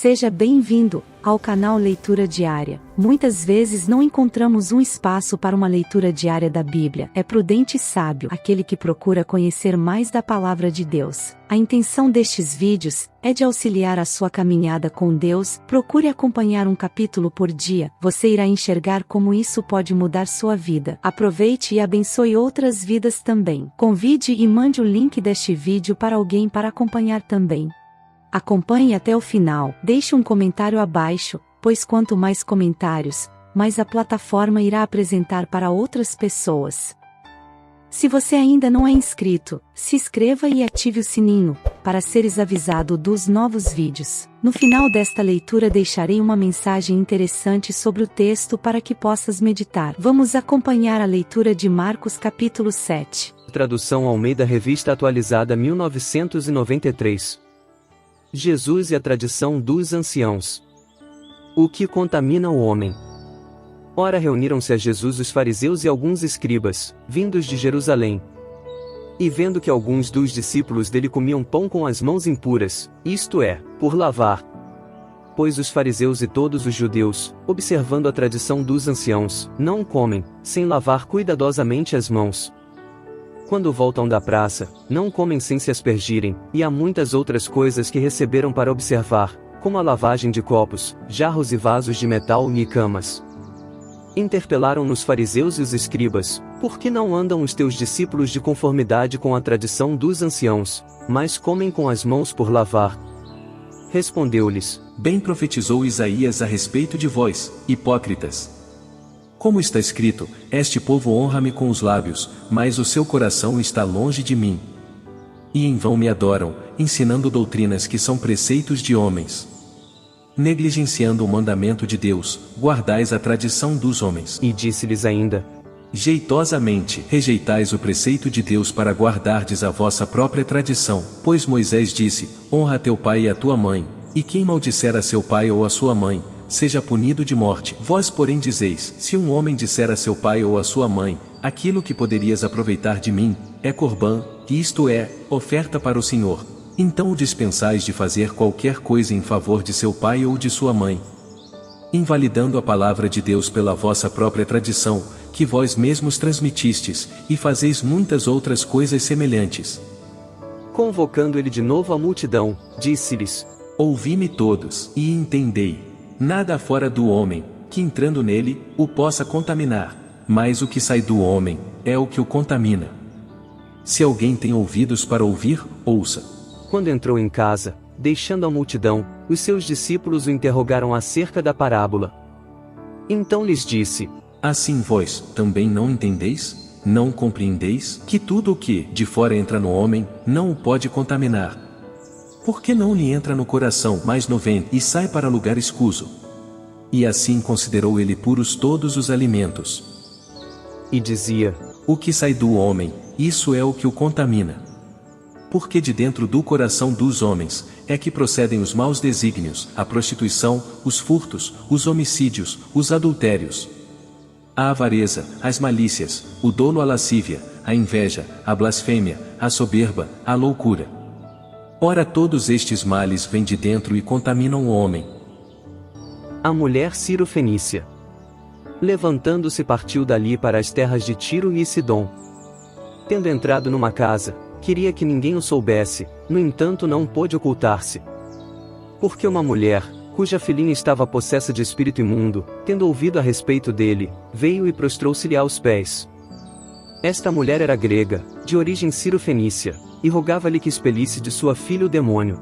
Seja bem-vindo ao canal Leitura Diária. Muitas vezes não encontramos um espaço para uma leitura diária da Bíblia. É prudente e sábio aquele que procura conhecer mais da palavra de Deus. A intenção destes vídeos é de auxiliar a sua caminhada com Deus. Procure acompanhar um capítulo por dia. Você irá enxergar como isso pode mudar sua vida. Aproveite e abençoe outras vidas também. Convide e mande o link deste vídeo para alguém para acompanhar também. Acompanhe até o final, deixe um comentário abaixo, pois quanto mais comentários, mais a plataforma irá apresentar para outras pessoas. Se você ainda não é inscrito, se inscreva e ative o sininho, para seres avisado dos novos vídeos. No final desta leitura deixarei uma mensagem interessante sobre o texto para que possas meditar. Vamos acompanhar a leitura de Marcos capítulo 7. Tradução Almeida Revista Atualizada 1993. Jesus e a tradição dos anciãos. O que contamina o homem? Ora, reuniram-se a Jesus os fariseus e alguns escribas, vindos de Jerusalém. E vendo que alguns dos discípulos dele comiam pão com as mãos impuras, isto é, por lavar. Pois os fariseus e todos os judeus, observando a tradição dos anciãos, não comem, sem lavar cuidadosamente as mãos. Quando voltam da praça, não comem sem se aspergirem, e há muitas outras coisas que receberam para observar, como a lavagem de copos, jarros e vasos de metal e camas. Interpelaram-nos os fariseus e os escribas: por que não andam os teus discípulos de conformidade com a tradição dos anciãos, mas comem com as mãos por lavar? Respondeu-lhes: bem profetizou Isaías a respeito de vós, hipócritas. Como está escrito, este povo honra-me com os lábios, mas o seu coração está longe de mim. E em vão me adoram, ensinando doutrinas que são preceitos de homens. Negligenciando o mandamento de Deus, guardais a tradição dos homens. E disse-lhes ainda: jeitosamente rejeitais o preceito de Deus para guardardes a vossa própria tradição, pois Moisés disse: honra teu pai e a tua mãe, e quem maldisser a seu pai ou a sua mãe, seja punido de morte. Vós porém dizeis: se um homem disser a seu pai ou a sua mãe, aquilo que poderias aproveitar de mim, é corbã, isto é, oferta para o Senhor, então o dispensais de fazer qualquer coisa em favor de seu pai ou de sua mãe, invalidando a palavra de Deus pela vossa própria tradição, que vós mesmos transmitistes, e fazeis muitas outras coisas semelhantes. Convocando ele de novo a multidão, disse-lhes: ouvi-me todos, e entendei. Nada fora do homem, que entrando nele, o possa contaminar, mas o que sai do homem, é o que o contamina. Se alguém tem ouvidos para ouvir, ouça. Quando entrou em casa, deixando a multidão, os seus discípulos o interrogaram acerca da parábola. Então lhes disse: assim vós, também não entendeis? Não compreendeis, que tudo o que, de fora entra no homem, não o pode contaminar? Porque não lhe entra no coração, mas no ventre, e sai para lugar escuso. E assim considerou ele puros todos os alimentos. E dizia: o que sai do homem, isso é o que o contamina. Porque de dentro do coração dos homens, é que procedem os maus desígnios, a prostituição, os furtos, os homicídios, os adultérios, a avareza, as malícias, o dolo, a lascívia, a inveja, a blasfêmia, a soberba, a loucura. Ora, todos estes males vêm de dentro e contaminam o homem. A mulher Ciro-fenícia, levantando-se, partiu dali para as terras de Tiro e Sidom. Tendo entrado numa casa, queria que ninguém o soubesse, no entanto não pôde ocultar-se. Porque uma mulher, cuja filhinha estava possessa de espírito imundo, tendo ouvido a respeito dele, veio e prostrou-se-lhe aos pés. Esta mulher era grega, de origem Ciro-fenícia, e rogava-lhe que expelisse de sua filha o demônio.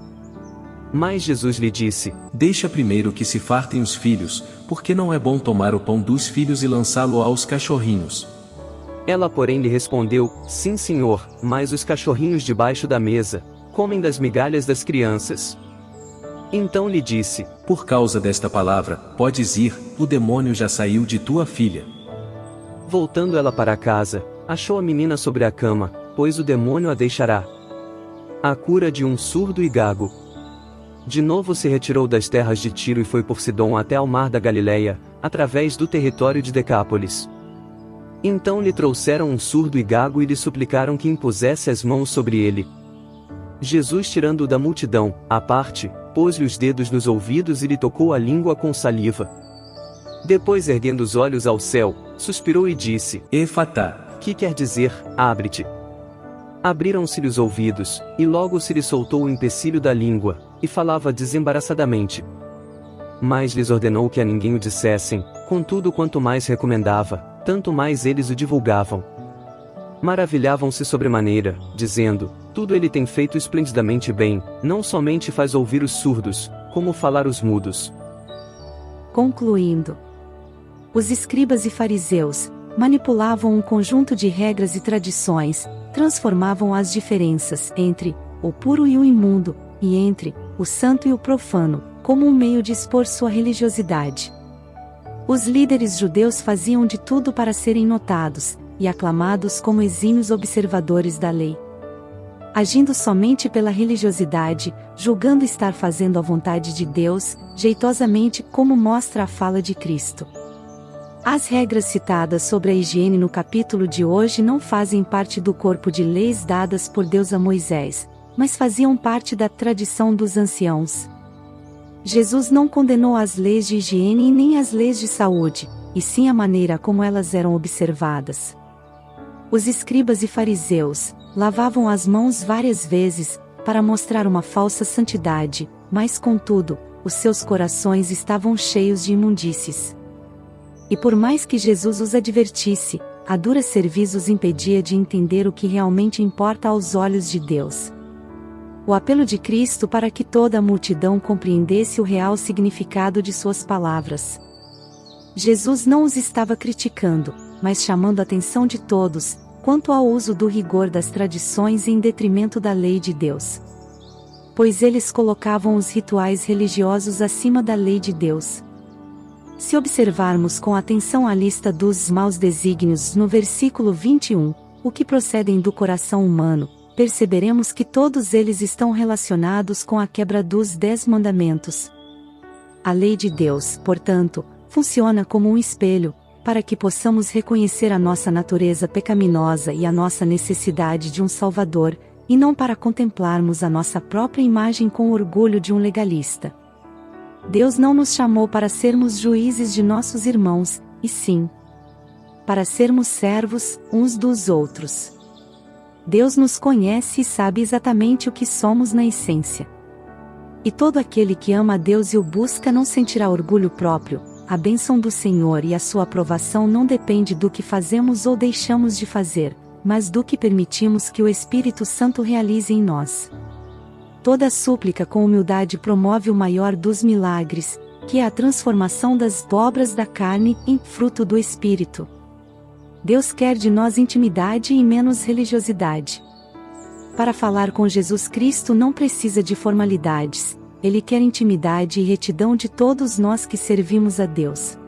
Mas Jesus lhe disse: deixa primeiro que se fartem os filhos, porque não é bom tomar o pão dos filhos e lançá-lo aos cachorrinhos. Ela porém lhe respondeu: sim, Senhor, mas os cachorrinhos debaixo da mesa comem das migalhas das crianças. Então lhe disse: por causa desta palavra, podes ir, o demônio já saiu de tua filha. Voltando ela para casa, achou a menina sobre a cama, pois o demônio a deixará. A cura de um surdo e gago. De novo se retirou das terras de Tiro e foi por Sidom até ao mar da Galileia, através do território de Decápolis. Então lhe trouxeram um surdo e gago e lhe suplicaram que impusesse as mãos sobre ele. Jesus, tirando-o da multidão, à parte, pôs-lhe os dedos nos ouvidos e lhe tocou a língua com saliva. Depois, erguendo os olhos ao céu, suspirou e disse: Efatá, que quer dizer, abre-te. Abriram-se-lhe os ouvidos, e logo se lhe soltou o empecilho da língua, e falava desembaraçadamente. Mas lhes ordenou que a ninguém o dissessem, contudo quanto mais recomendava, tanto mais eles o divulgavam. Maravilhavam-se sobremaneira, dizendo: tudo ele tem feito esplendidamente bem, não somente faz ouvir os surdos, como falar os mudos. Concluindo, os escribas e fariseus manipulavam um conjunto de regras e tradições, transformavam as diferenças entre o puro e o imundo, e entre o santo e o profano, como um meio de expor sua religiosidade. Os líderes judeus faziam de tudo para serem notados e aclamados como exímios observadores da lei. Agindo somente pela religiosidade, julgando estar fazendo a vontade de Deus, jeitosamente, como mostra a fala de Cristo. As regras citadas sobre a higiene no capítulo de hoje não fazem parte do corpo de leis dadas por Deus a Moisés, mas faziam parte da tradição dos anciãos. Jesus não condenou as leis de higiene e nem as leis de saúde, e sim a maneira como elas eram observadas. Os escribas e fariseus lavavam as mãos várias vezes, para mostrar uma falsa santidade, mas contudo, os seus corações estavam cheios de imundícies. E por mais que Jesus os advertisse, a dura cerviz os impedia de entender o que realmente importa aos olhos de Deus. O apelo de Cristo para que toda a multidão compreendesse o real significado de suas palavras. Jesus não os estava criticando, mas chamando a atenção de todos, quanto ao uso do rigor das tradições em detrimento da lei de Deus. Pois eles colocavam os rituais religiosos acima da lei de Deus. Se observarmos com atenção a lista dos maus desígnios no versículo 21, o que procedem do coração humano, perceberemos que todos eles estão relacionados com a quebra dos 10 mandamentos. A lei de Deus, portanto, funciona como um espelho, para que possamos reconhecer a nossa natureza pecaminosa e a nossa necessidade de um Salvador, e não para contemplarmos a nossa própria imagem com orgulho de um legalista. Deus não nos chamou para sermos juízes de nossos irmãos, e sim, para sermos servos uns dos outros. Deus nos conhece e sabe exatamente o que somos na essência. E todo aquele que ama a Deus e o busca não sentirá orgulho próprio. A bênção do Senhor e a sua aprovação não depende do que fazemos ou deixamos de fazer, mas do que permitimos que o Espírito Santo realize em nós. Toda súplica com humildade promove o maior dos milagres, que é a transformação das obras da carne em fruto do Espírito. Deus quer de nós intimidade e menos religiosidade. Para falar com Jesus Cristo não precisa de formalidades. Ele quer intimidade e retidão de todos nós que servimos a Deus.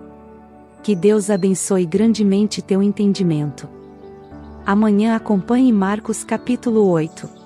Que Deus abençoe grandemente teu entendimento. Amanhã acompanhe Marcos capítulo 8.